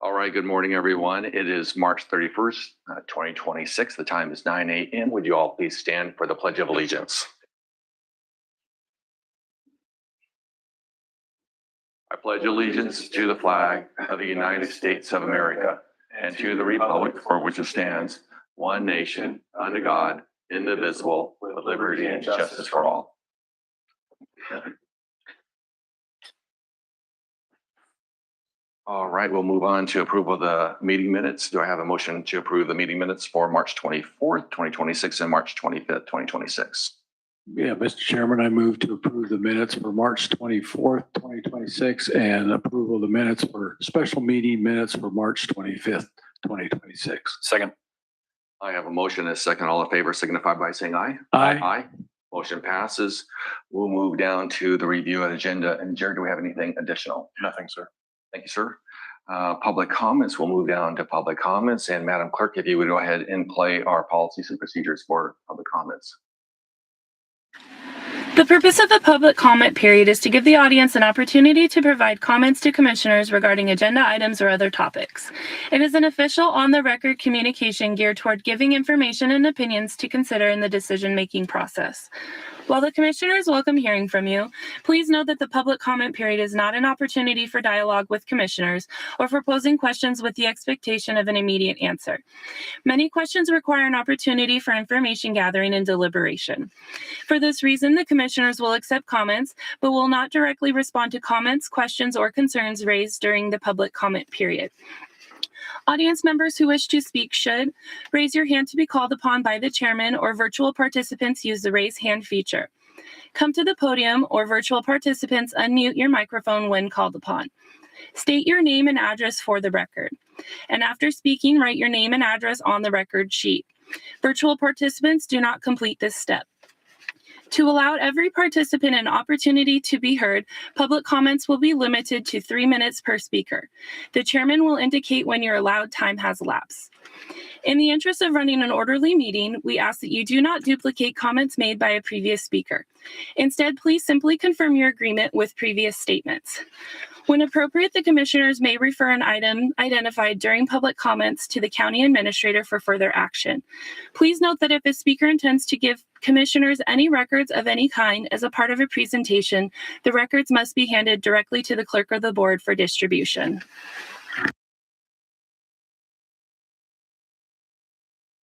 All right, good morning, everyone. It is March 31st, 2026. The time is 9 a.m. Would you all please stand for the Pledge of Allegiance? I pledge allegiance to the flag of the United States of America and to the republic for which it stands, one nation, under God, indivisible, with liberty and justice for all. All right, we'll move on to approval of the meeting minutes. Do I have a motion to approve the meeting minutes for March 24th, 2026 and March 25th, 2026? Yeah, Mr. Chairman, I move to approve the minutes for March 24th, 2026 and approval of the minutes for special meeting minutes for March 25th, 2026. Second. I have a motion and a second. All in favor signify by saying aye. Aye. Aye. Motion passes. We'll move down to the review of the agenda. And Jared, do we have anything additional? Nothing, sir. Thank you, sir. Public comments. We'll move down to public comments. And Madam Clerk, if you would go ahead and play our policies and procedures for public comments. The purpose of the public comment period is to give the audience an opportunity to provide comments to commissioners regarding agenda items or other topics. It is an official on-the-record communication geared toward giving information and opinions to consider in the decision-making process. While the commissioners welcome hearing from you, please note that the public comment period is not an opportunity for dialogue with commissioners or for posing questions with the expectation of an immediate answer. Many questions require an opportunity for information gathering and deliberation. For this reason, the commissioners will accept comments, but will not directly respond to comments, questions, or concerns raised during the public comment period. Audience members who wish to speak should raise your hand to be called upon by the chairman, or virtual participants use the raise hand feature. Come to the podium, or virtual participants unmute your microphone when called upon. State your name and address for the record. And after speaking, write your name and address on the record sheet. Virtual participants do not complete this step. To allow every participant an opportunity to be heard, public comments will be limited to 3 minutes per speaker. The chairman will indicate when your allowed time has elapsed. In the interest of running an orderly meeting, we ask that you do not duplicate comments made by a previous speaker. Instead, please simply confirm your agreement with previous statements. When appropriate, the commissioners may refer an item identified during public comments to the county administrator for further action. Please note that if a speaker intends to give commissioners any records of any kind as a part of a presentation, the records must be handed directly to the clerk of the board for distribution.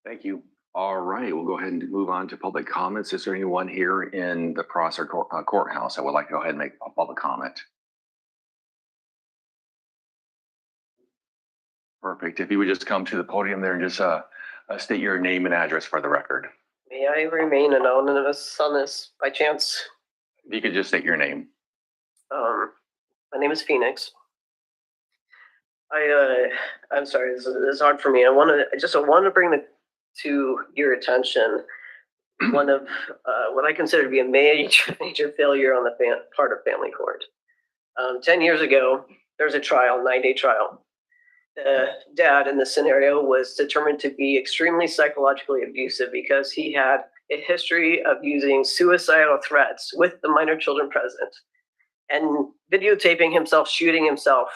Thank you. All right, we'll go ahead and move on to public comments. Is there anyone here in the Prosser courthouse that would like to go ahead and make a public comment? Perfect. If you would just come to the podium there and just state your name and address for the record. May I remain anonymous on this by chance? If you could just state your name. My name is Phoenix. I'm sorry, this is hard for me. I want to bring to your attention one of what I consider to be a major failure on the part of family court. 10 years ago, there was a trial, 9-day trial. The dad in this scenario was determined to be extremely psychologically abusive because he had a history of using suicidal threats with the minor children present and videotaping himself shooting himself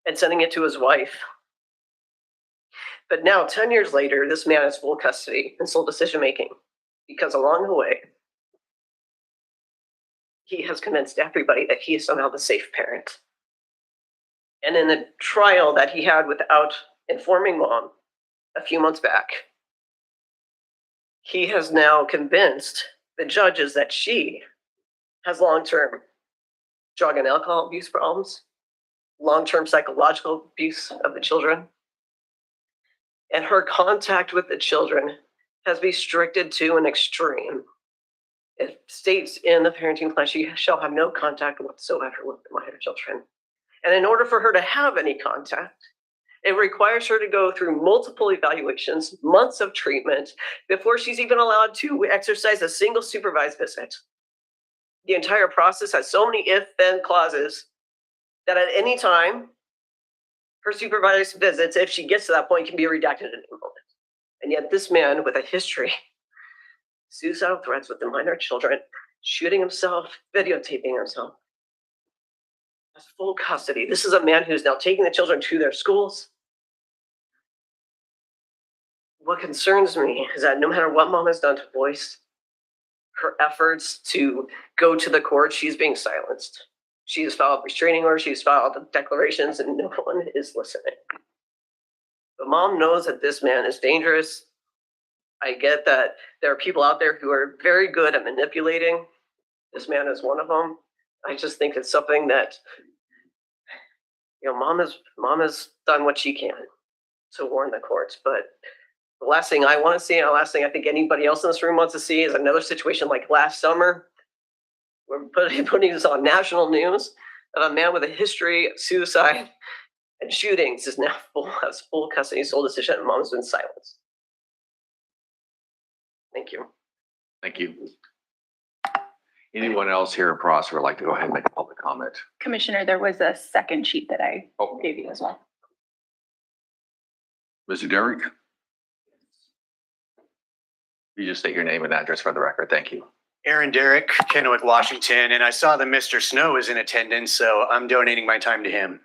and sending it to his wife. But now, 10 years later, this man has full custody and sole decision making because along the way, he has convinced everybody that he is somehow the safe parent. And in the trial that he had without informing mom a few months back, he has now convinced the judges that she has long-term drug and alcohol abuse problems, long-term psychological abuse of the children, and her contact with the children has been restricted to an extreme. It states in the parenting plan she shall have no contact whatsoever with the minor children. And in order for her to have any contact, it requires her to go through multiple evaluations, months of treatment, before she's even allowed to exercise a single supervised visit. The entire process has so many if-then clauses that at any time, her supervised visits, if she gets to that point, can be redacted at any moment. And yet this man with a history, suicidal threats with the minor children, shooting himself, videotaping himself, has full custody. This is a man who's now taking the children to their schools. What concerns me is that no matter what mom has done to voice her efforts to go to the court, she's being silenced. She has filed restraining orders, she's filed declarations, and no one is listening. But mom knows that this man is dangerous. I get that there are people out there who are very good at manipulating. This man is one of them. I just think it's something that, mom has done what she can to warn the courts. But the last thing I want to see, and the last thing I think anybody else in this room wants to see, is another situation like last summer. We're putting this on national news that a man with a history of suicide and shootings is now has full custody, sole decision, and mom's been silenced. Thank you. Thank you. Anyone else here in Prosser would like to go ahead and make a public comment? Commissioner, there was a second sheet that I Oh, gave you as well. Mr. Derrick? You just state your name and address for the record. Thank you. Aaron Derrick, Kennewick, Washington, and I saw that Mr. Snow is in attendance, so I'm donating my time to him.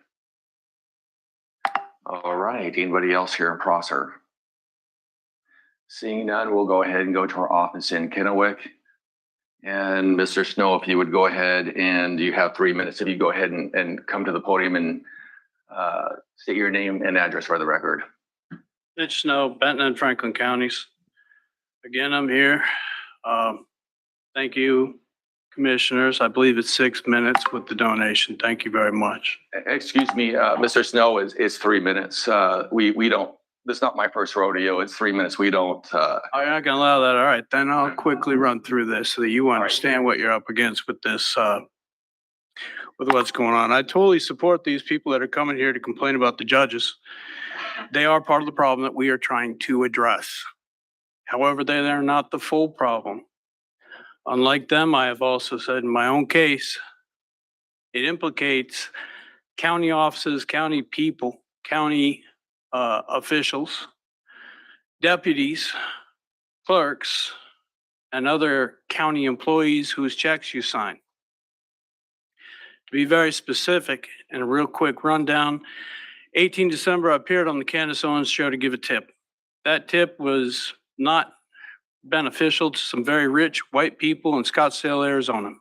All right. Anybody else here in Prosser? Seeing none, we'll go ahead and go to our office in Kennewick. And Mr. Snow, if you would go ahead, and you have 3 minutes, if you go ahead and come to the podium and state your name and address for the record. Mitch Snow, Benton and Franklin counties. Again, I'm here. Thank you, commissioners. I believe it's 6 minutes with the donation. Thank you very much. Excuse me, Mr. Snow, is 3 minutes. We don't, this is not my first rodeo. It's 3 minutes. We don't. I'm not gonna allow that. All right, then I'll quickly run through this so that you understand what you're up against with this, with what's going on. I totally support these people that are coming here to complain about the judges. They are part of the problem that we are trying to address. However, they're not the full problem. Unlike them, I have also said in my own case, it implicates county offices, county people, county officials, deputies, clerks, and other county employees whose checks you sign. To be very specific, and a real quick rundown, 18 December, I appeared on the Candace Owens show to give a tip. That tip was not beneficial to some very rich white people in Scottsdale, Arizona.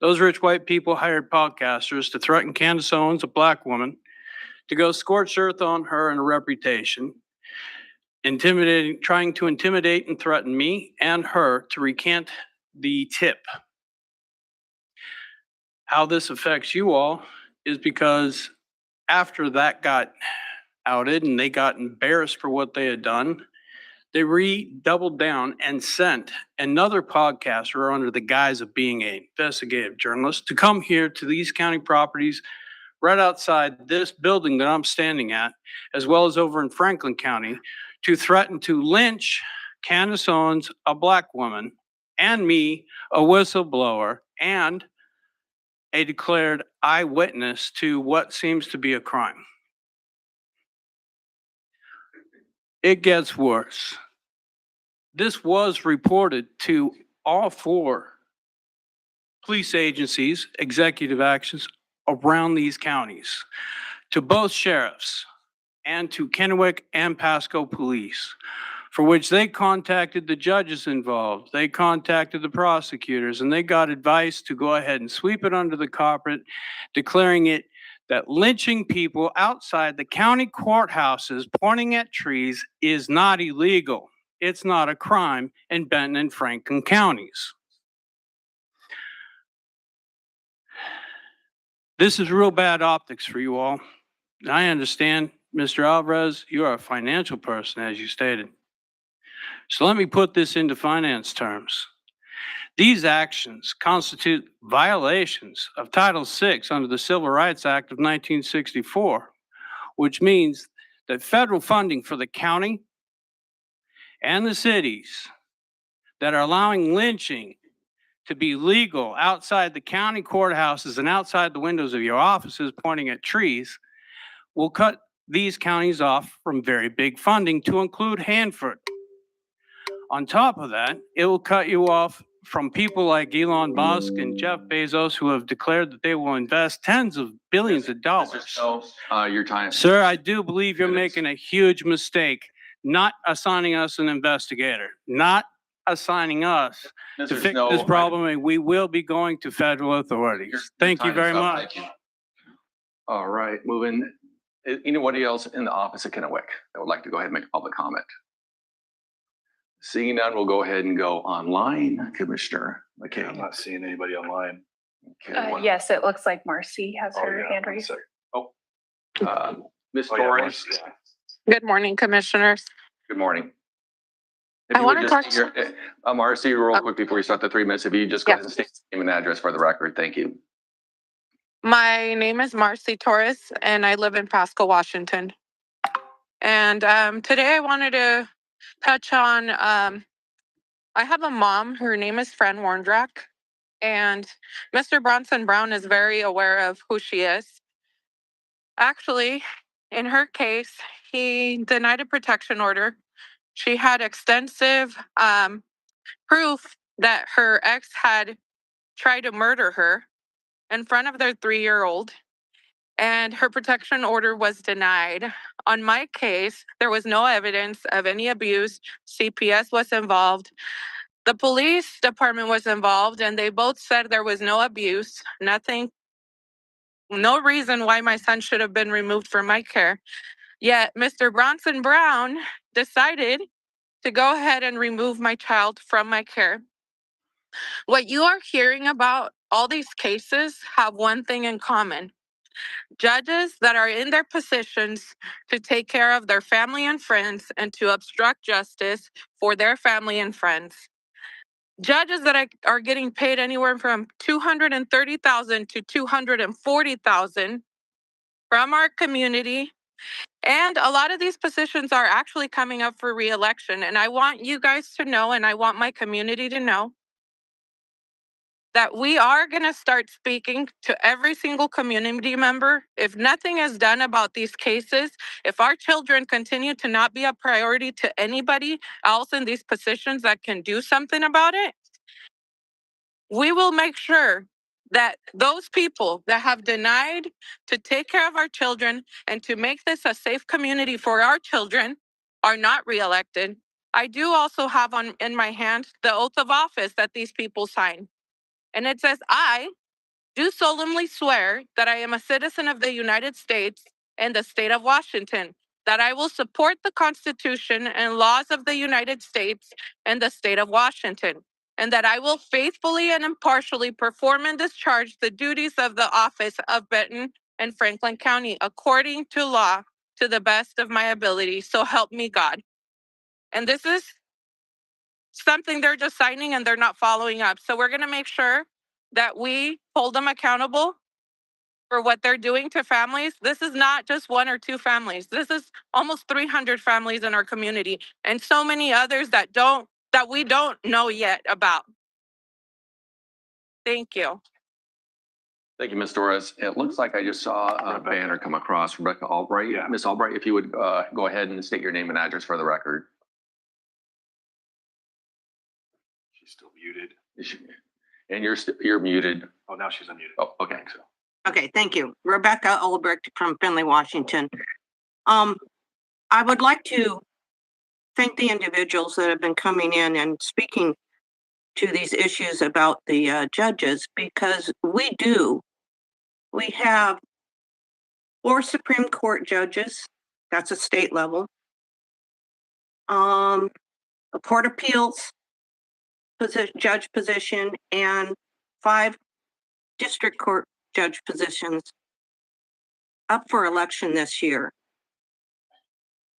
Those rich white people hired podcasters to threaten Candace Owens, a black woman, to go scorched earth on her and her reputation, trying to intimidate and threaten me and her to recant the tip. How this affects you all is because after that got outed and they got embarrassed for what they had done, they redoubled down and sent another podcaster under the guise of being an investigative journalist to come here to these county properties right outside this building that I'm standing at, as well as over in Franklin County, to threaten to lynch Candace Owens, a black woman, and me, a whistleblower, and a declared eyewitness to what seems to be a crime. It gets worse. this was reported to all 4 police agencies, executive actions around these counties, to both sheriffs and to Kennewick and Pasco Police, for which they contacted the judges involved. They contacted the prosecutors, and they got advice to go ahead and sweep it under the carpet, declaring it that lynching people outside the county courthouses pointing at trees is not illegal. It's not a crime in Benton and Franklin counties. This is real bad optics for you all. I understand, Mr. Alvarez, you are a financial person, as you stated. So let me put this into finance terms. These actions constitute violations of Title VI under the Civil Rights Act of 1964, which means that federal funding for the county and the cities that are allowing lynching to be legal outside the county courthouses and outside the windows of your offices pointing at trees will cut these counties off from very big funding, to include Hanford. On top of that, it will cut you off from people like Elon Musk and Jeff Bezos, who have declared that they will invest tens of billions of dollars. Mr. Snow, your time. Sir, I do believe you're making a huge mistake not assigning us an investigator, not assigning us to Mr. fix Snow, this problem, and we will be going to federal authorities. Thank you time is very up. much. Thank you. All right, moving. Anybody else in the office of Kennewick that would like to go ahead and make a public comment? Seeing none, we'll go ahead and go online. Commissioner McKay. I'm not seeing anybody online. Okay, Yes, it looks like Marcy has Oh, her yeah, hand one raised. second. Ms. Oh, yeah, Torres, Marcy. Good morning, Commissioners. good morning. If I you would wanna just talk state your- Marcy, real quick before you start the 3 minutes, if you just go ahead and state your name and address for the record, thank you. My name is Marcy Torres, and I live in Pasco, Washington. And today I wanted to touch on, I have a mom, her name is Fran Warndrak, and Mr. Bronson Brown is very aware of who she is. Actually, in her case, he denied a protection order. She had extensive proof that her ex had tried to murder her in front of their 3-year-old, and her protection order was denied. On my case, there was no evidence of any abuse. CPS was involved. The police department was involved, and they both said there was no abuse, nothing, no reason why my son should have been removed from my care. Yet Mr. Bronson Brown decided to go ahead and remove my child from my care. What you are hearing about all these cases have one thing in common. Judges that are in their positions to take care of their family and friends and to obstruct justice for their family and friends. Judges that are getting paid anywhere from $230,000 to $240,000 from our community. And a lot of these positions are actually coming up for re-election. And I want you guys to know, and I want my community to know, that we are going to start speaking to every single community member. If nothing is done about these cases, if our children continue to not be a priority to anybody else in these positions that can do something about it, we will make sure that those people that have denied to take care of our children and to make this a safe community for our children are not reelected. I do also have in my hand the oath of office that these people sign. And it says, I do solemnly swear that I am a citizen of the United States and the state of Washington, that I will support the Constitution and laws of the United States and the state of Washington, and that I will faithfully and impartially perform and discharge the duties of the office of Benton and Franklin County according to law to the best of my ability. So help me God. And this is something they're just signing and they're not following up. So we're going to make sure that we hold them accountable for what they're doing to families. This is not just 1 or 2 families. This is almost 300 families in our community and so many others that we don't know yet about. Thank you. Thank you, Ms. Torres. It looks like I just saw a banner come across. Rebecca Albright. Yeah. Ms. Albright, if you would go ahead and state your name and address for the record. She's still muted. And you're muted. Oh, now she's unmuted. Oh, okay. So. Okay, thank you. Rebecca Ulbricht from Findlay, Washington. I would like to thank the individuals that have been coming in and speaking to these issues about the judges, because we have 4 Supreme Court judges. That's a state level. A Court of Appeals judge position and 5 district court judge positions up for election this year.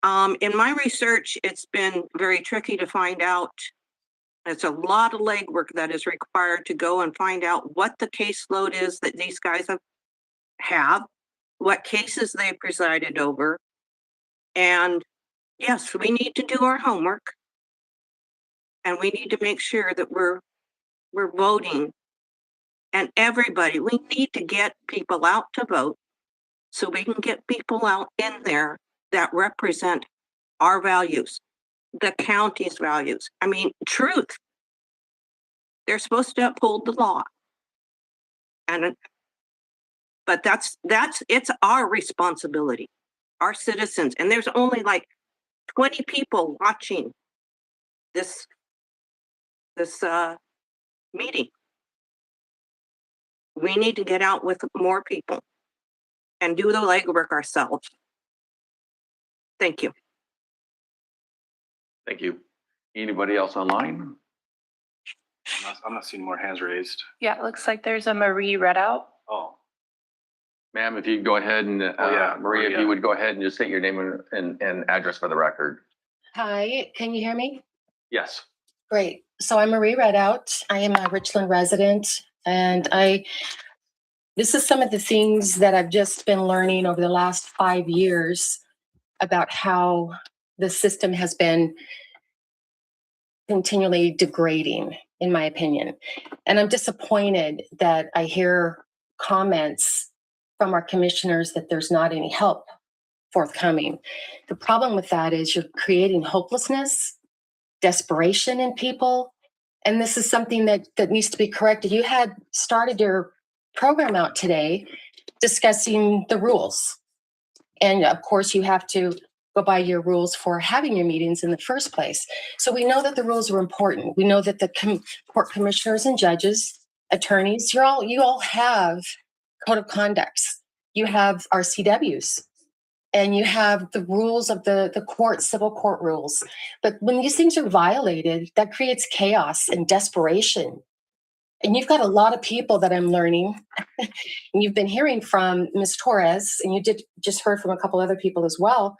In my research, it's been very tricky to find out. It's a lot of legwork that is required to go and find out what the caseload is that these guys have, what cases they presided over. And yes, we need to do our homework. And we need to make sure that we're voting. And everybody, we need to get people out to vote so we can get people out in there that represent our values, the county's values. I mean, truth. They're supposed to uphold the law. But it's our responsibility, our citizens. And there's only like 20 people watching this meeting. We need to get out with more people and do the legwork ourselves. Thank you. Thank you. Anybody else online? I'm not seeing more hands raised. Yeah, it looks like there's a Marie Redout. Oh, Ma'am, if you go ahead and, yeah. Maria, if Yeah. you would go ahead and just state your name and address for the record. Hi, can you hear me? Yes. Great. So I'm Marie Redout. I am a Richland resident, and this is some of the things that I've just been learning over the last 5 years about how the system has been continually degrading, in my opinion. And I'm disappointed that I hear comments from our commissioners that there's not any help forthcoming. The problem with that is you're creating hopelessness, desperation in people. And this is something that needs to be corrected. You had started your program out today discussing the rules. And of course, you have to go by your rules for having your meetings in the first place. So we know that the rules are important. We know that the court commissioners and judges, attorneys, you all have code of conducts. You have our CWs. And you have the rules of the court, civil court rules. But when these things are violated, that creates chaos and desperation. And you've got a lot of people that I'm learning. And you've been hearing from Ms. Torres, and you just heard from a couple other people as well,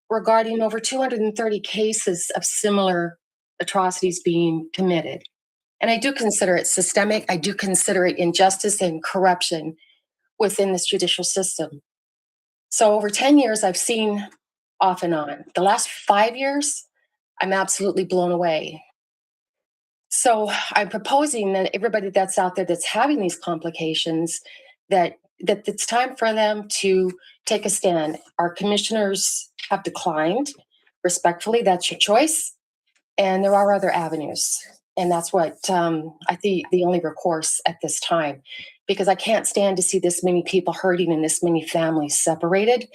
regarding over 230 cases of similar atrocities being committed. And I do consider it systemic. I do consider it injustice and corruption within this judicial system. So over 10 years, I've seen off and on. The last 5 years, I'm absolutely blown away. So I'm proposing that everybody that's out there that's having these complications, that it's time for them to take a stand. Our commissioners have declined. Respectfully, that's your choice. And there are other avenues. And that's what I think the only recourse at this time, because I can't stand to see this many people hurting and this many families separated.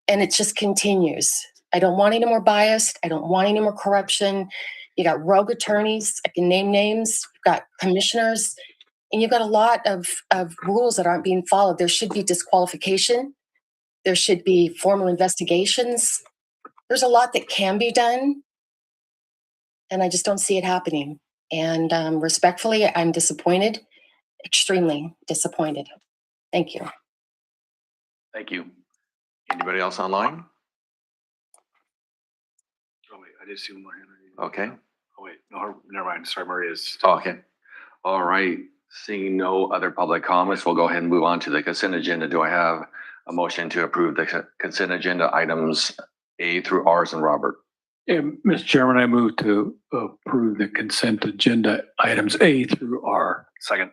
And it just continues. I don't want any more bias. I don't want any more corruption. You got rogue attorneys. I can name names. You've got commissioners. And you've got a lot of rules that aren't being followed. There should be disqualification. There should be formal investigations. There's a lot that can be done. And I just don't see it happening. And respectfully, I'm disappointed, extremely disappointed. Thank you. Thank you. Anybody else online? Oh, wait, I did see one more hand raised. Okay. Oh, wait, no, never mind. Sorry, Maria's. Oh, okay. All right. Seeing no other public comments, we'll go ahead and move on to the consent agenda. Do I have a motion to approve the consent agenda items A through R's and Robert? And Mr. Chairman, I move to approve the consent agenda items A through R. Second.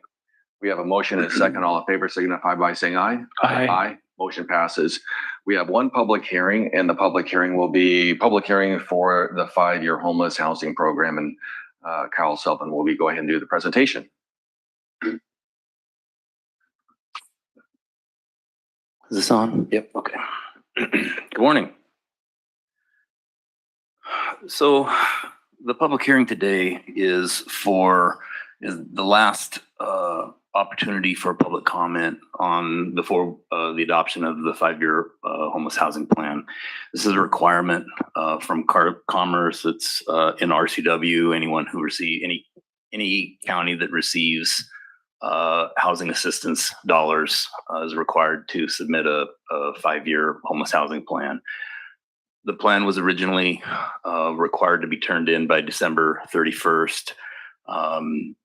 We have a motion and a second. All in favor signify by saying aye. Aye. Aye. Motion passes. We have one public hearing, and the public hearing will be public hearing for the 5-year homeless housing program. And Carol Sullivan will go ahead and do the presentation. Is this on? Yep. Okay. Good morning. So the public hearing today is the last opportunity for public comment on before the adoption of the 5-year homeless housing plan. This is a requirement from Commerce. It's in RCW. Anyone who any county that receives housing assistance dollars is required to submit a 5-year homeless housing plan. The plan was originally required to be turned in by December 31st.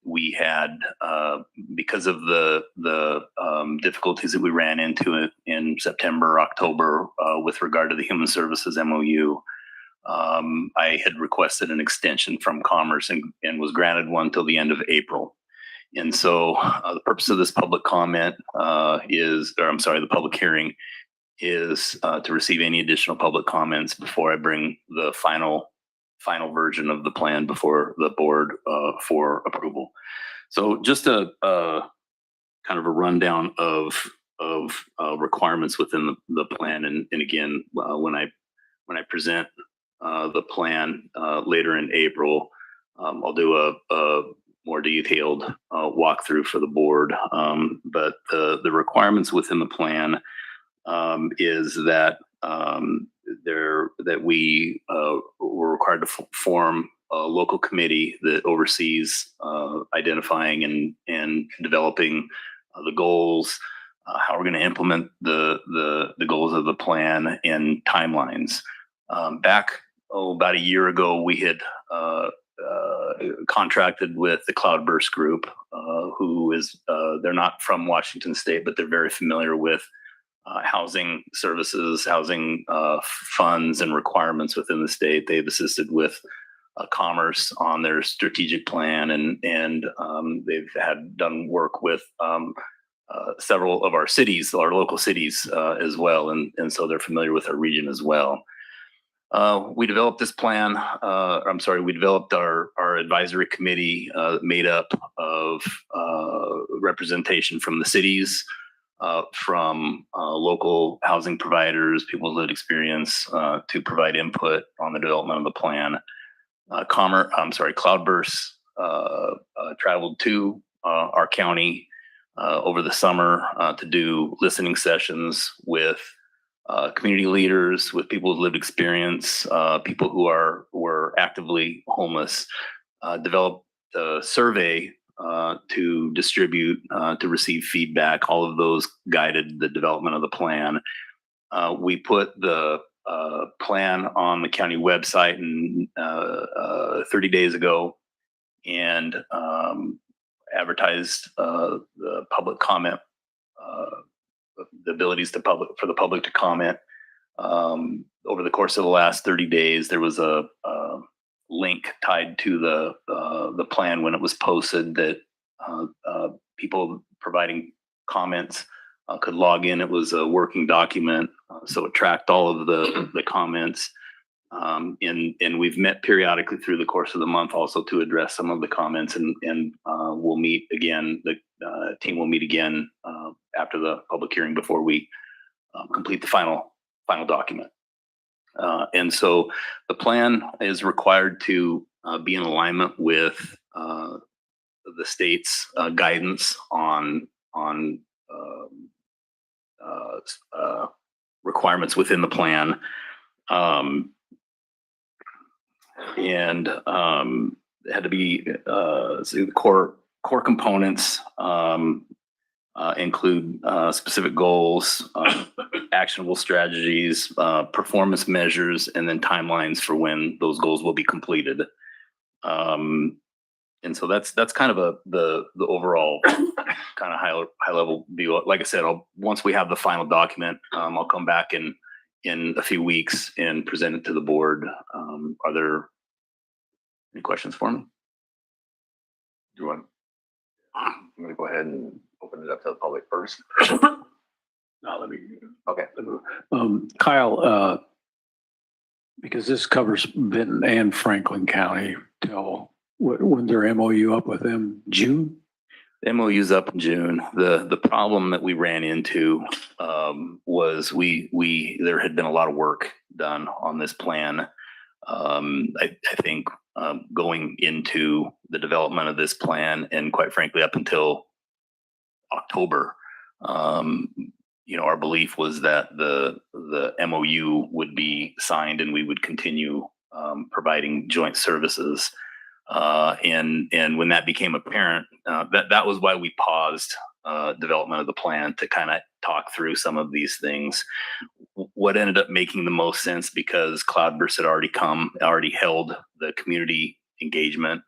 We had, because of the difficulties that we ran into in September, October, with regard to the Human Services MOU, I had requested an extension from Commerce and was granted one till the end of April. And so the purpose of this public comment the public hearing is to receive any additional public comments before I bring the final version of the plan before the board for approval. So just a kind of a rundown of requirements within the plan. And again, when I present the plan later in April, I'll do a more detailed walkthrough for the board. But the requirements within the plan is that we were required to form a local committee that oversees identifying and developing the goals, how we're going to implement the goals of the plan and timelines. Back about a year ago, we had contracted with the Cloudburst Group, who is they're not from Washington State, but they're very familiar with housing services, housing funds and requirements within the state. They've assisted with Commerce on their strategic plan, and they've done work with several of our cities, our local cities as well, and so they're familiar with our region as well. We developed this plan. We developed our advisory committee made up of representation from the cities, from local housing providers, people with lived experience, to provide input on the development of the plan. Cloudburst traveled to our county over the summer to do listening sessions with community leaders, with people with lived experience, people who were actively homeless, developed a survey to distribute, to receive feedback. All of those guided the development of the plan. We put the plan on the county website 30 days ago and advertised the public comment, the abilities for the public to comment. Over the course of the last 30 days, there was a link tied to the plan when it was posted that people providing comments could log in. It was a working document, so it tracked all of the comments. And we've met periodically through the course of the month also to address some of the comments, and we'll meet again. The team will meet again after the public hearing before we complete the final document. And so the plan is required to be in alignment with the state's guidance on requirements within the plan. And it had to be the core components include specific goals, actionable strategies, performance measures, and then timelines for when those goals will be completed. And so that's kind of the overall kind of high level view. Like I said, once we have the final document, I'll come back in a few weeks and present it to the board. Are there any questions for me? Do you want? I'm going to go ahead and open it up to the public first. Now let me. Okay. Kyle, because this covers Benton and Franklin County till when's their MOU up with them? June? The MOU's up in June. The problem that we ran into was there had been a lot of work done on this plan. I think going into the development of this plan, and quite frankly, up until October, our belief was that the MOU would be signed and we would continue providing joint services. And when that became apparent, that was why we paused development of the plan to kind of talk through some of these things. What ended up making the most sense, because Cloudburst had already held the community engagement.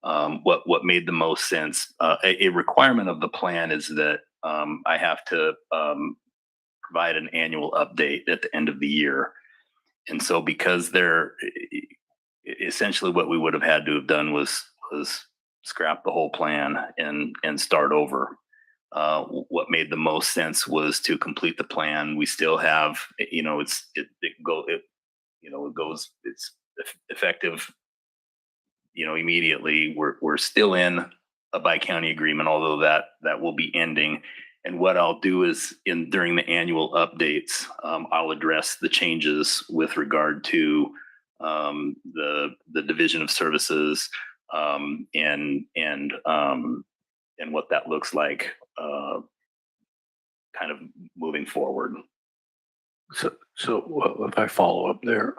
What made the most sense, a requirement of the plan is that I have to provide an annual update at the end of the year. And so because essentially what we would have had to have done was scrap the whole plan and start over. What made the most sense was to complete the plan. We still have, it's effective, immediately. We're still in a bi-county agreement, although that will be ending. And what I'll do is during the annual updates, I'll address the changes with regard to the division of services and what that looks like kind of moving forward. So if I follow up there,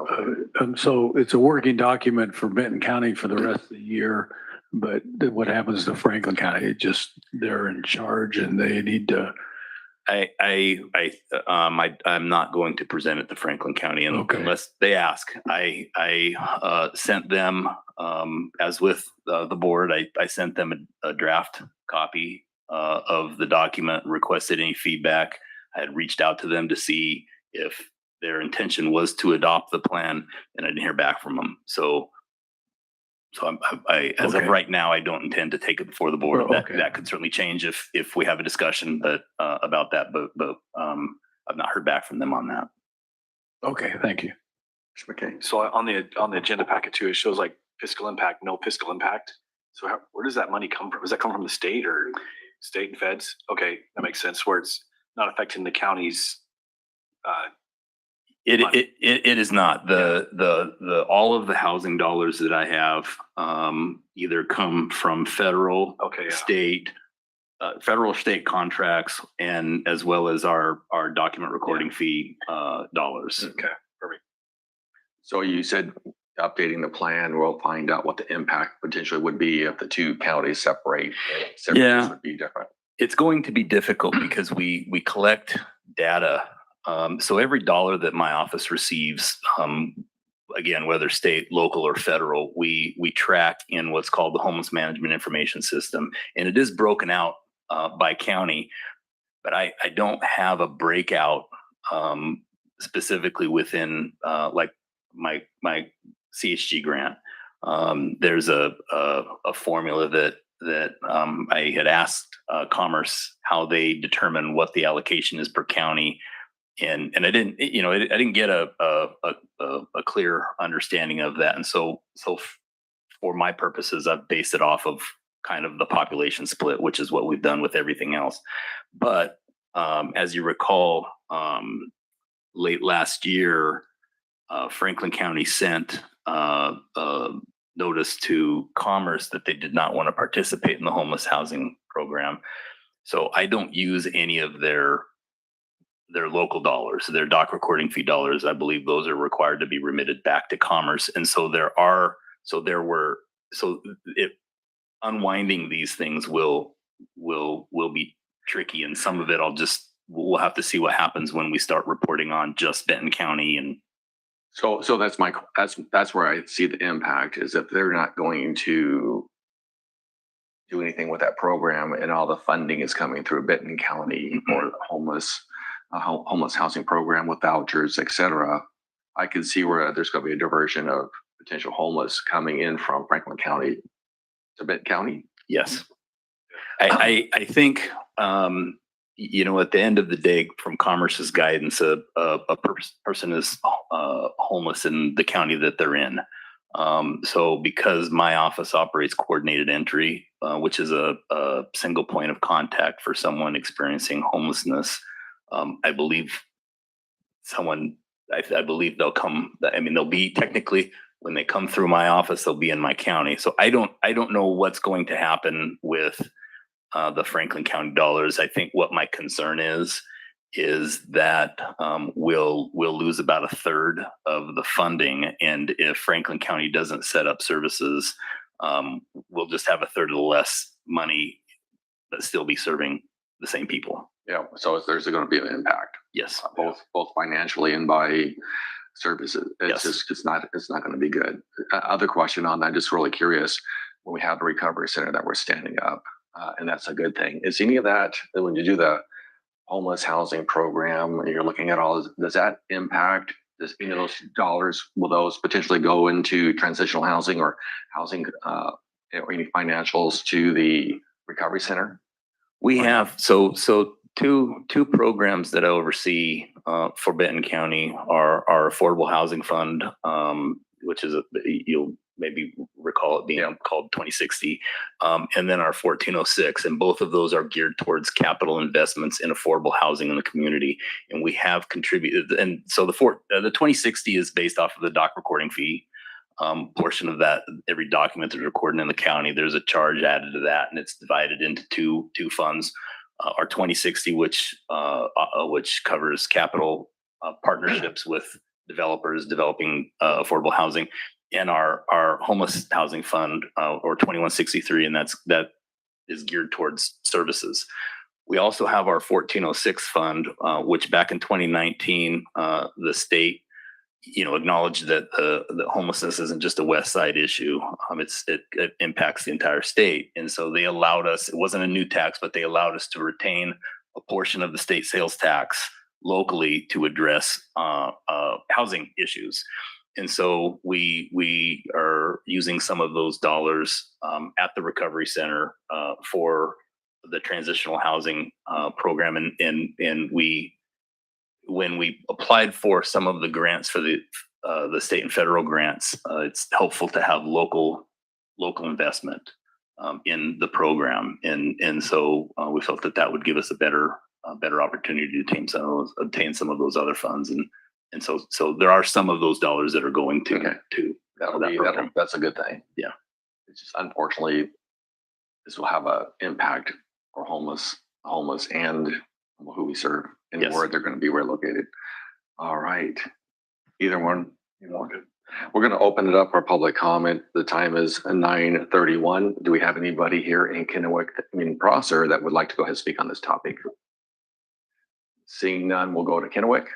so it's a working document for Benton County for the rest of the year, but then what happens to Franklin County? They're in charge and they need to. I'm not going to present it to Franklin County unless they ask. I sent them, as with the board, I sent them a draft copy of the document, requested any feedback. I had reached out to them to see if their intention was to adopt the plan, and I didn't hear back from them. So as of right now, I don't intend to take it before the board. That could certainly change if we have a discussion, about that. But I've not heard back from them on that. Okay, thank you. Okay, so on the agenda packet too, it shows like fiscal impact, no fiscal impact. So where does that money come from? Does that come from the state or state and feds? Okay, that makes sense. Where it's not affecting the counties. It is not. All of the housing dollars that I have either come from federal, state, federal state contracts, and as well as our document recording fee dollars. Okay, perfect. So you said updating the plan, we'll find out what the impact potentially would be if the two counties separate. Yeah. Would be different. It's going to be difficult because we collect data. So every dollar that my office receives, again, whether state, local, or federal, we track in what's called the Homeless Management Information System. And it is broken out by county, but I don't have a breakout specifically within like my CHG grant. There's a formula that I had asked Commerce how they determine what the allocation is per county. And I didn't, I didn't get a clear understanding of that. And so for my purposes, I've based it off of kind of the population split, which is what we've done with everything else. But as you recall, late last year, Franklin County sent notice to Commerce that they did not want to participate in the homeless housing program. So I don't use any of their local dollars, their doc recording fee dollars. I believe those are required to be remitted back to Commerce. And so unwinding these things will be tricky. And some of it we'll have to see what happens when we start reporting on just Benton County. And so that's where I see the impact, is if they're not going to do anything with that program and all the funding is coming through Benton County or the homeless housing program with vouchers, et cetera. I can see where there's going to be a diversion of potential homeless coming in from Franklin County to Benton County. Yes. I think, at the end of the day, from Commerce's guidance, a person is homeless in the county that they're in. So because my office operates coordinated entry, which is a single point of contact for someone experiencing homelessness, I believe I believe they'll come, I mean, they'll be technically, when they come through my office, they'll be in my county. So I don't know what's going to happen with the Franklin County dollars. I think what my concern is that we'll lose about a third of the funding. And if Franklin County doesn't set up services, we'll just have a third of the less money, but still be serving the same people. Yeah, so there's going to be an impact, Yes. both financially and by services. Yes. It's not going to be good. Other question on that, just really curious, when we have a recovery center that we're standing up, and that's a good thing. Is any of that, when you do the homeless housing program, and you're looking at all, does that impact, does any of those dollars, will those potentially go into transitional housing or housing, or any financials to the recovery center? We have, so two programs that I oversee for Benton County are our Affordable Housing Fund, which is you'll maybe recall it being called 2060, and then our 1406, and both of those are geared towards capital investments in affordable housing in the community, and we have contributed. And so the 2060 is based off of the doc recording fee portion of that. Every document that's recorded in the county, there's a charge added to that, and it's divided into two funds. Our 2060, which covers capital partnerships with developers developing affordable housing, and our homeless housing fund, or 2163, and that is geared towards services. We also have our 1406 fund, which back in 2019, the state acknowledged that the homelessness isn't just a West Side issue. It impacts the entire state. And so they allowed us, it wasn't a new tax, but they allowed us to retain a portion of the state sales tax locally to address housing issues. And so we are using some of those dollars at the recovery center for the transitional housing program. And when we applied for some of the grants for the state and federal grants, it's helpful to have local investment in the program, and so we felt that would give us a better opportunity to obtain some of those other funds, and so there are some of those dollars that are going to That's a good thing. Yeah, it's just unfortunately this will have a impact for homeless and who we serve and where they're going to be relocated. All right. Either one, We're going to open it up for public comment. The time is 9:31. Do we have anybody here in Prosser that would like to go ahead and speak on this topic? Seeing none, we'll go to Kennewick.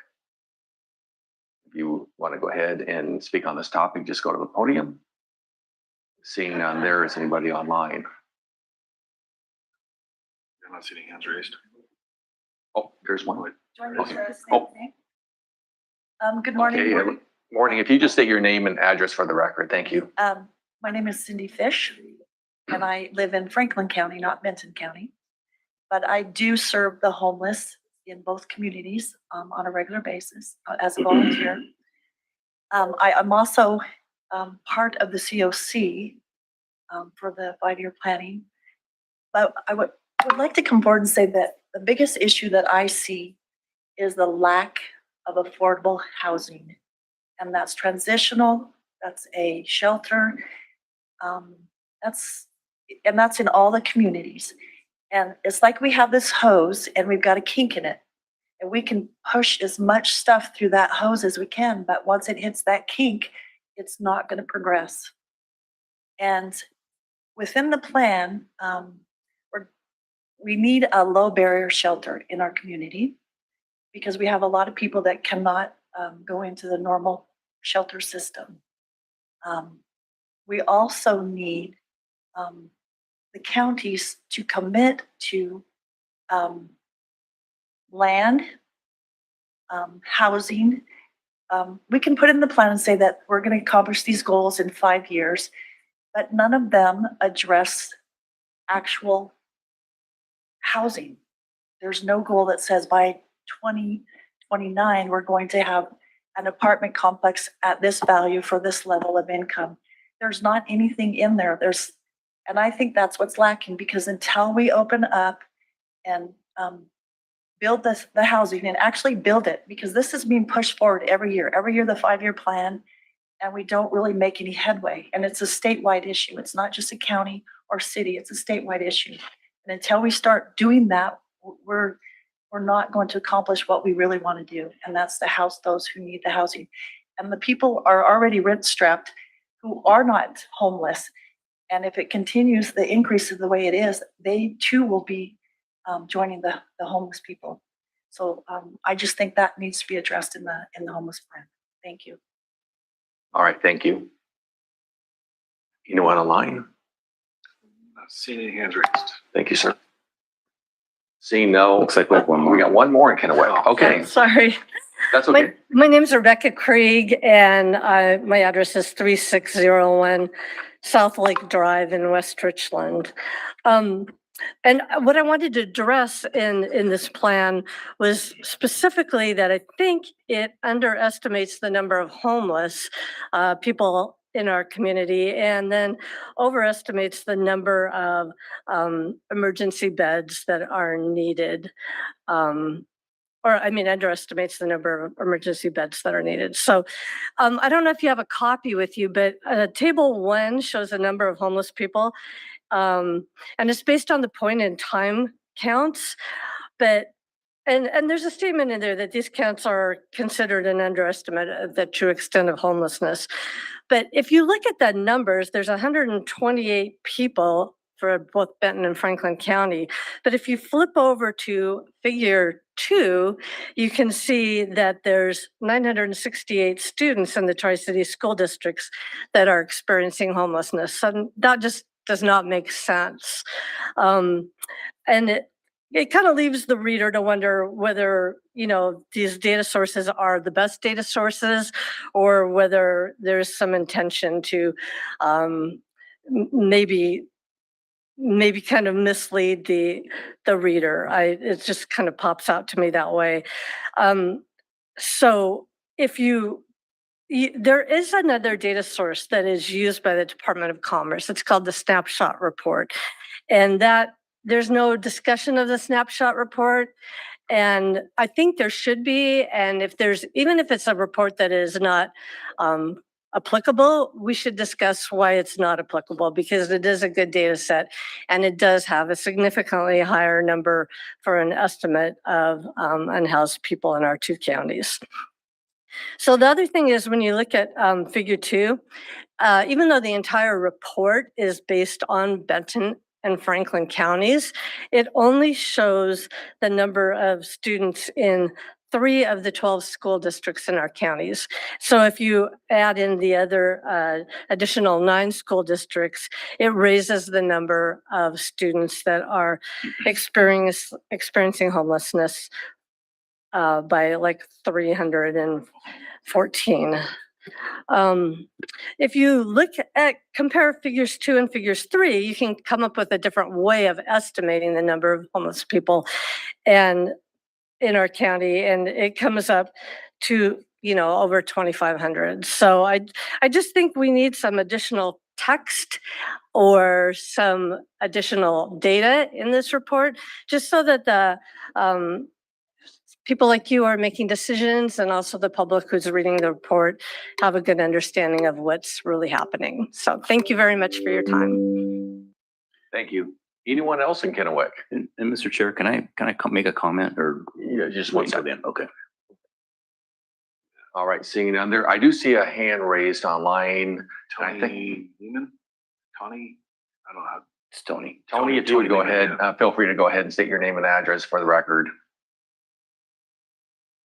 If you want to go ahead and speak on this topic, just go to the podium. Seeing none, there is anybody online. I'm not seeing hands raised. Oh, there's one. Okay. Good morning. Okay, morning. If you just state your name and address for the record, thank you. My name is Cindy Fish, and I live in Franklin County, not Benton County. But I do serve the homeless in both communities on a regular basis as a volunteer. I'm also part of the COC for the 5-year planning. But I would like to come forward and say that the biggest issue that I see is the lack of affordable housing. And that's transitional, that's a shelter, that's in all the communities. And it's like we have this hose and we've got a kink in it. And we can push as much stuff through that hose as we can, but once it hits that kink, it's not going to progress. And within the plan, we need a low barrier shelter in our community because we have a lot of people that cannot go into the normal shelter system. We also need the counties to commit to land, housing. We can put in the plan and say that we're going to accomplish these goals in 5 years, but none of them address actual housing. There's no goal that says by 2029 we're going to have an apartment complex at this value for this level of income. there's not anything in there. And I think that's what's lacking, because until we open up and build the housing and actually build it, because this is being pushed forward every year, the 5-year plan, and we don't really make any headway. And it's a statewide issue. It's not just a county or city, it's a statewide issue. And until we start doing that, we're not going to accomplish what we really want to do. And that's to house those who need the housing. And the people are already rent strapped who are not homeless. And if it continues the increase of the way it is, they too will be joining the homeless people. So I just think that needs to be addressed in the homeless plan. Thank you. All right, thank you. Anyone online? Not seeing any hands raised. Thank you, sir. Seeing no. Looks like we have one more. We got one more in Kennewick. Okay, Sorry. that's okay. My name's Rebecca Krieg, and my address is 3601 South Lake Drive in West Richland. And what I wanted to address in this plan was specifically that I think it underestimates the number of homeless people in our community, and then overestimates the number of emergency beds that are needed. Underestimates the number of emergency beds that are needed. So I don't know if you have a copy with you, but table 1 shows a number of homeless people. And it's based on the point in time counts, but and there's a statement in there that these counts are considered an underestimate of the true extent of homelessness. But if you look at the numbers, there's 128 people for both Benton and Franklin County. But if you flip over to figure 2, you can see that there's 968 students in the Tri-City school districts that are experiencing homelessness. So that just does not make sense. And it kind of leaves the reader to wonder whether, these data sources are the best data sources, or whether there's some intention to maybe kind of mislead the reader. It just kind of pops out to me that way. So if there is another data source that is used by the Department of Commerce. It's called the Snapshot Report. And that there's no discussion of the Snapshot Report. And I think there should be. And even if it's a report that is not applicable, we should discuss why it's not applicable, because it is a good data set and it does have a significantly higher number for an estimate of unhoused people in our 2 counties. So the other thing is, when you look at figure 2, even though the entire report is based on Benton and Franklin counties, it only shows the number of students in 3 of the 12 school districts in our counties. So if you add in the other additional 9 school districts, it raises the number of students that are experiencing homelessness by like 314. If you compare figures 2 and figures 3, you can come up with a different way of estimating the number of homeless people in our county, and it comes up to over 2,500. So I just think we need some additional text or some additional data in this report, just so that the people like you are making decisions, and also the public who's reading the report have a good understanding of what's really happening. So thank you very much for your time. Thank you. Anyone else in Kennewick? And Mr. Chair, can I make a comment, or Yeah, just one one second. second? Okay. All right, seeing none there. I do see a hand raised online. I think Tony Lehman? Tony? I don't know. It's Tony. Tony, if you would go ahead, feel free to go ahead and state your name and address for the record.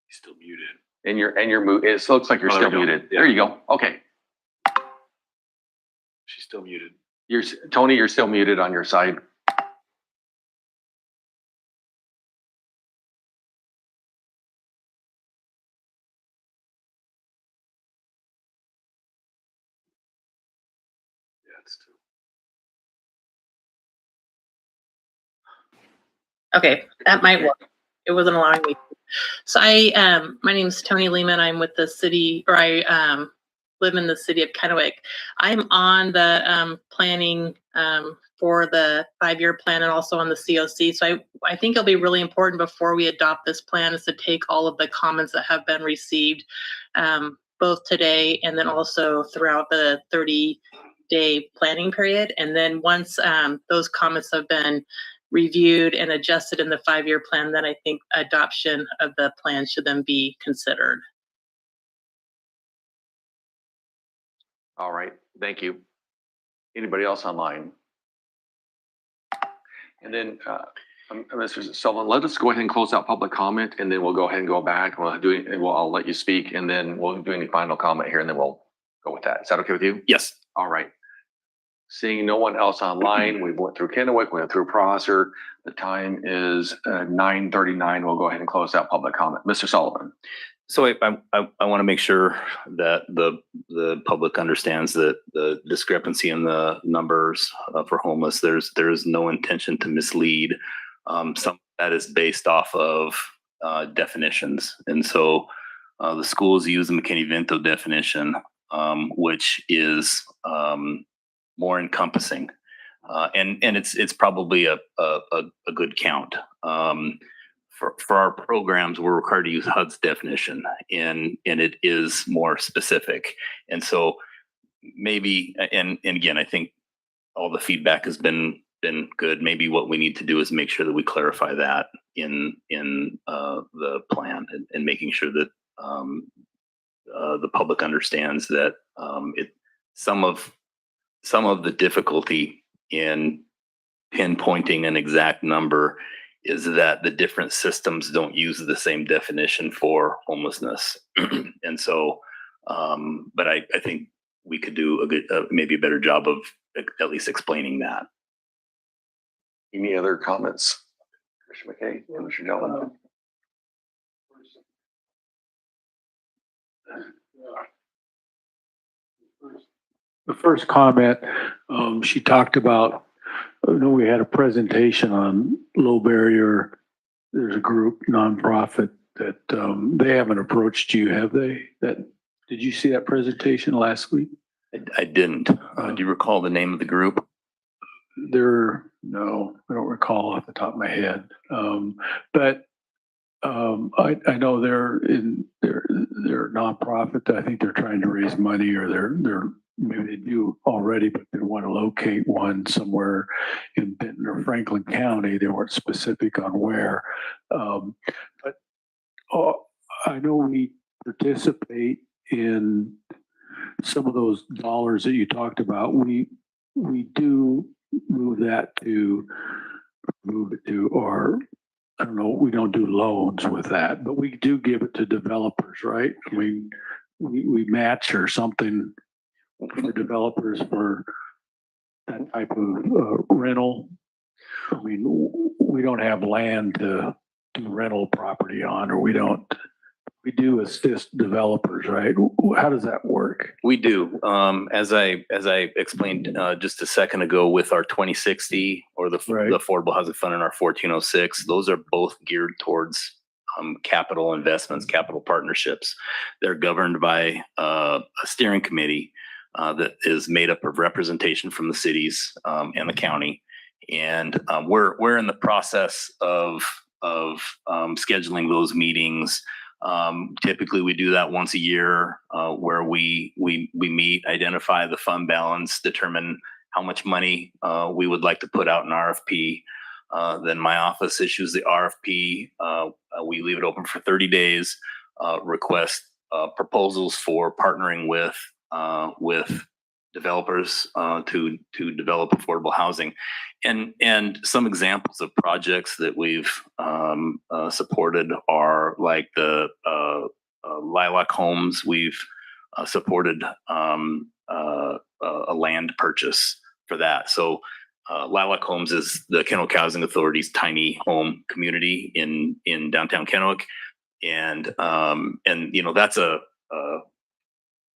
He's still muted. And you're it looks like you're Oh, still there we go. muted. Yeah. There you go. Okay. She's still muted. Tony, you're still muted on your side. Yeah, it's still. Okay, that might work. It wasn't allowing me. So my name is Tony Lehman. I'm with the city, or live in the city of Kennewick. I'm on the planning for the 5-year plan and also on the COC. So I think it'll be really important before we adopt this plan is to take all of the comments that have been received both today and then also throughout the 30-day planning period. And then once those comments have been reviewed and adjusted in the 5-year plan, then I think adoption of the plan should then be considered. All right, thank you. Anybody else online? And then, Mr. Sullivan, let us go ahead and close out public comment, and then we'll go ahead and go back. I'll let you speak, and then we'll do any final comment here, and then we'll go with that. Is that okay with you? Yes. All right. Seeing no one else online, we went through Kennewick, we went through Prosser. The time is 9:39. We'll go ahead and close out public comment. Mr. Sullivan. So I want to make sure that the public understands that the discrepancy in the numbers for homeless, there is no intention to mislead. Some that is based off of definitions. And so the schools use the McKinney-Vento definition, which is more encompassing. And it's probably a good count. For our programs, we're required to use HUD's definition, and it is more specific. And so maybe, and again, I think all the feedback has been good. Maybe what we need to do is make sure that we clarify that in the plan and making sure that the public understands that some of the difficulty in pinpointing an exact number is that the different systems don't use the same definition for homelessness. And so, but I think we could do a good, maybe a better job of at least explaining that. Any other comments? Commissioner McKay, Commissioner Dillon? The first comment, she talked about, we had a presentation on low barrier. There's a group, nonprofit, that they haven't approached you, have they? Did you see that presentation last week? I didn't. Do you recall the name of the group? No, I don't recall off the top of my head. But I know they're nonprofit. I think they're trying to raise money, or they're maybe they do already, but they want to locate one somewhere in Benton or Franklin County. They weren't specific on where. But I know we participate in some of those dollars that you talked about. We do move it to, or I don't know, we don't do loans with that, but we do give it to developers, right? I mean, we match or something for developers for that type of rental. I mean, we don't have land to do rental property on, or we do assist developers, right? How does that work? We do. As I explained just a second ago, with our 2060 or the Affordable Housing Fund and our 1406, those are both geared towards capital investments, capital partnerships. They're governed by a steering committee that is made up of representation from the cities and the county. And we're in the process of scheduling those meetings. Typically we do that once a year, where we meet, identify the fund balance, determine how much money we would like to put out in RFP. Then my office issues the RFP. We leave it open for 30 days, request proposals for partnering with developers to develop affordable housing. And some examples of projects that we've supported are like the Lilac Homes. We've supported a land purchase for that. So Lilac Homes is the Kennewick Housing Authority's tiny home community in downtown Kennewick. And that's a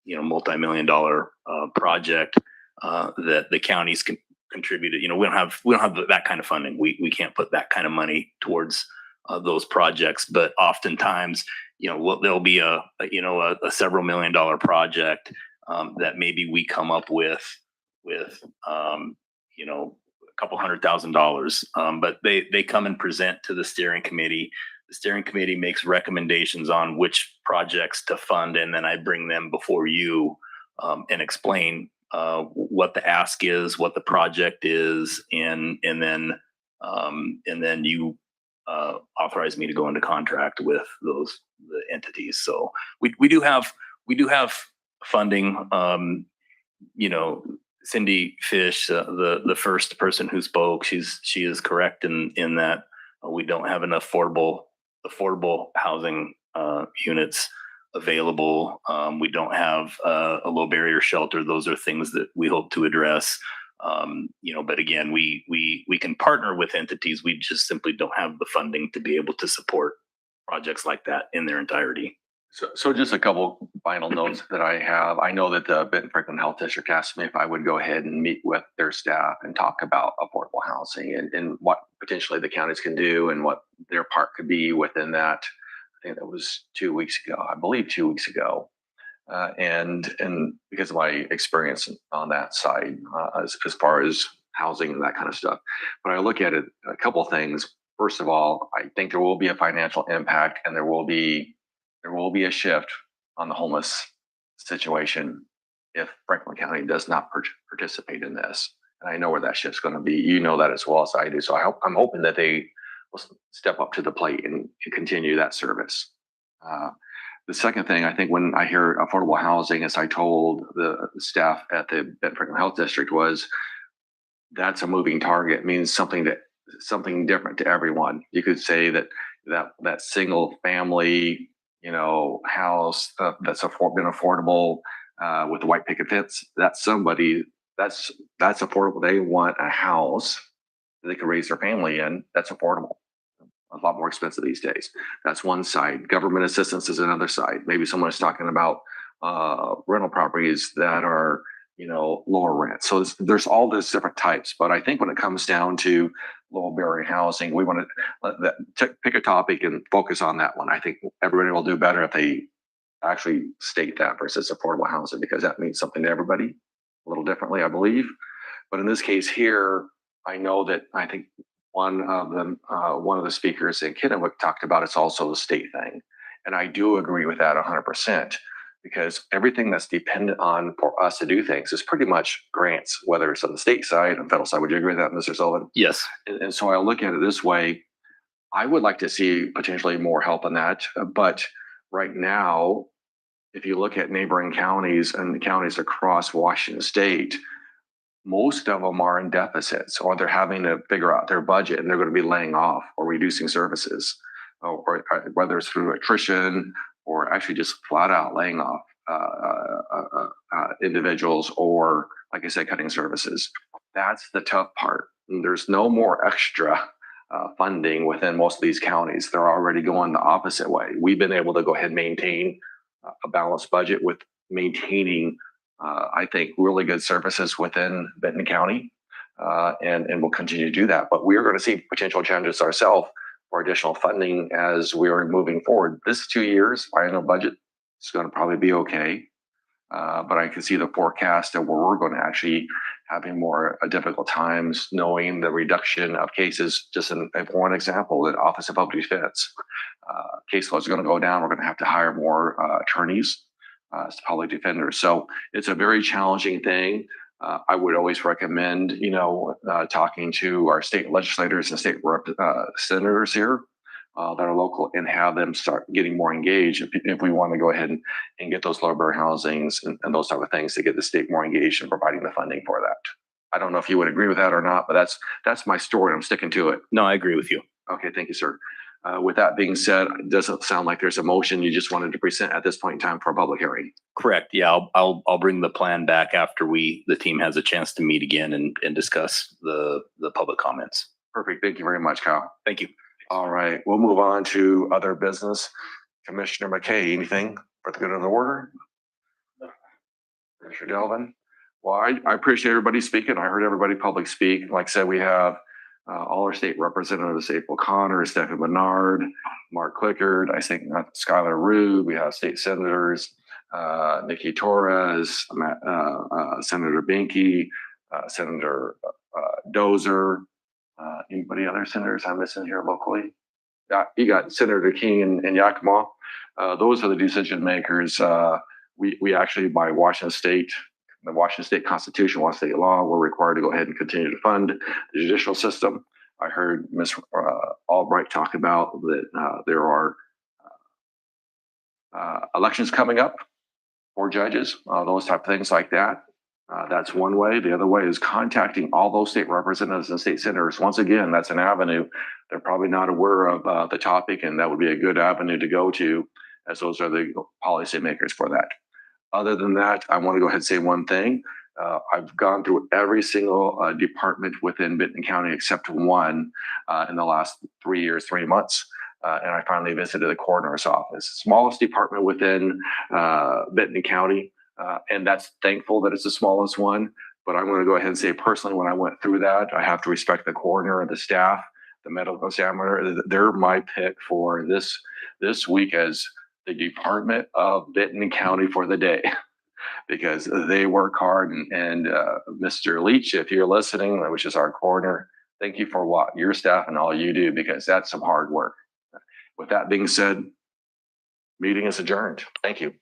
multi-million-dollar project that the counties contributed. We don't have that kind of funding. We can't put that kind of money towards those projects. But oftentimes, there'll be a several $1 million project that maybe we come up with, you know, a couple $100,000. But they come and present to the steering committee. The steering committee makes recommendations on which projects to fund, and then I bring them before you and explain what the ask is, what the project is, and then you authorize me to go into contract with the entities. So we do have funding. You know, Cindy Fish, the first person who spoke, she is correct in that we don't have enough affordable housing units available. We don't have a low barrier shelter. Those are things that we hope to address. You know, but again, we can partner with entities. We just simply don't have the funding to be able to support projects like that in their entirety. So just a couple final notes that I have. I know that the Benton Franklin Health District asked me if I would go ahead and meet with their staff and talk about affordable housing and what potentially the counties can do and what their part could be within that. I think that was 2 weeks ago, I believe 2 weeks ago. And because of my experience on that side, as far as housing and that kind of stuff. But I look at it, a couple of things. First of all, I think there will be a financial impact and there will be a shift on the homeless situation if Franklin County does not participate in this. And I know where that shift's going to be. You know that as well as I do. So I'm hoping that they will step up to the plate and continue that service. The second thing, I think when I hear affordable housing, as I told the staff at the Benton Franklin Health District, was that's a moving target. It means something different to everyone. You could say that single family, you know, house that's been affordable with the white picket fence. That's somebody that's affordable. They want a house that they can raise their family in. That's affordable. A lot more expensive these days. That's one side. Government assistance is another side. Maybe someone is talking about rental properties that are, you know, lower rent. So there's all those different types. But I think when it comes down to low barrier housing, we want to pick a topic and focus on that one. I think everybody will do better if they actually state that versus affordable housing, because that means something to everybody a little differently, I believe. But in this case here, I know that I think one of the speakers in Kennewick talked about it's also a state thing. And I do agree with that 100%, because everything that's dependent on for us to do things is pretty much grants, whether it's on the state side and federal side. Would you agree with that, Mr. Sullivan? Yes. And so I look at it this way. I would like to see potentially more help on that. But right now, if you look at neighboring counties and the counties across Washington state, most of them are in deficits, or they're having to figure out their budget and they're going to be laying off or reducing services, or whether it's through attrition or actually just flat out laying off individuals, or like I said, cutting services. That's the tough part. And there's no more extra funding within most of these counties. They're already going the opposite way. We've been able to go ahead and maintain a balanced budget with maintaining I think really good services within Benton County, and we'll continue to do that. But we're going to see potential challenges ourselves for additional funding as we are moving forward. This 2 years, I know budget is going to probably be okay, but I can see the forecast of where we're going to actually having more difficult times knowing the reduction of cases. Just for one example, the Office of Public Defense caseload is going to go down. We're going to have to hire more attorneys. As public defenders. So it's a very challenging thing. I would always recommend, you know, talking to our state legislators and state senators here that are local and have them start getting more engaged if we want to go ahead and get those low barrier housings and those type of things to get the state more engaged in providing the funding for that. I don't know if you would agree with that or not, but that's my story. I'm sticking to it. No, I agree with you. Okay, thank you, sir. With that being said, it doesn't sound like there's a motion you just wanted to present at this point in time for a public hearing. Correct. Yeah, I'll bring the plan back after the team has a chance to meet again and discuss the public comments. Perfect. Thank you very much, Kyle. Thank you. All right, we'll move on to other business. Commissioner McKay, anything for the good of the order? Commissioner Delvin? Well, I appreciate everybody speaking. I heard everybody public speak. Like I said, we have all our state representatives, April Connor, Stephanie Bernard, Mark Clickard, I think Skylar Rude. We have state senators, Nikki Torres, Senator Binky, Senator Dozer. Anybody other senators I'm missing here locally? You got Senator King and Yakima. Those are the decision makers. We actually, by Washington State, the Washington State Constitution, Washington State law, we're required to go ahead and continue to fund the judicial system. I heard Ms. Albright talk about that there are elections coming up for judges, those type of things like that. That's one way. The other way is contacting all those state representatives and state senators. Once again, that's an avenue. They're probably not aware of the topic, and that would be a good avenue to go to, as those are the policy makers for that. Other than that, I want to go ahead and say one thing. I've gone through every single department within Benton County except one in the last 3 years, 3 months. And I finally visited the coroner's office, smallest department within Benton County. And that's thankful that it's the smallest one. But I'm going to go ahead and say personally, when I went through that, I have to respect the coroner and the staff, the medical examiner. They're my pick for this week as the Department of Benton County for the day, because they work hard. And Mr. Leach, if you're listening, which is our coroner, thank you for what your staff and all you do, because that's some hard work. With that being said, meeting is adjourned. Thank you.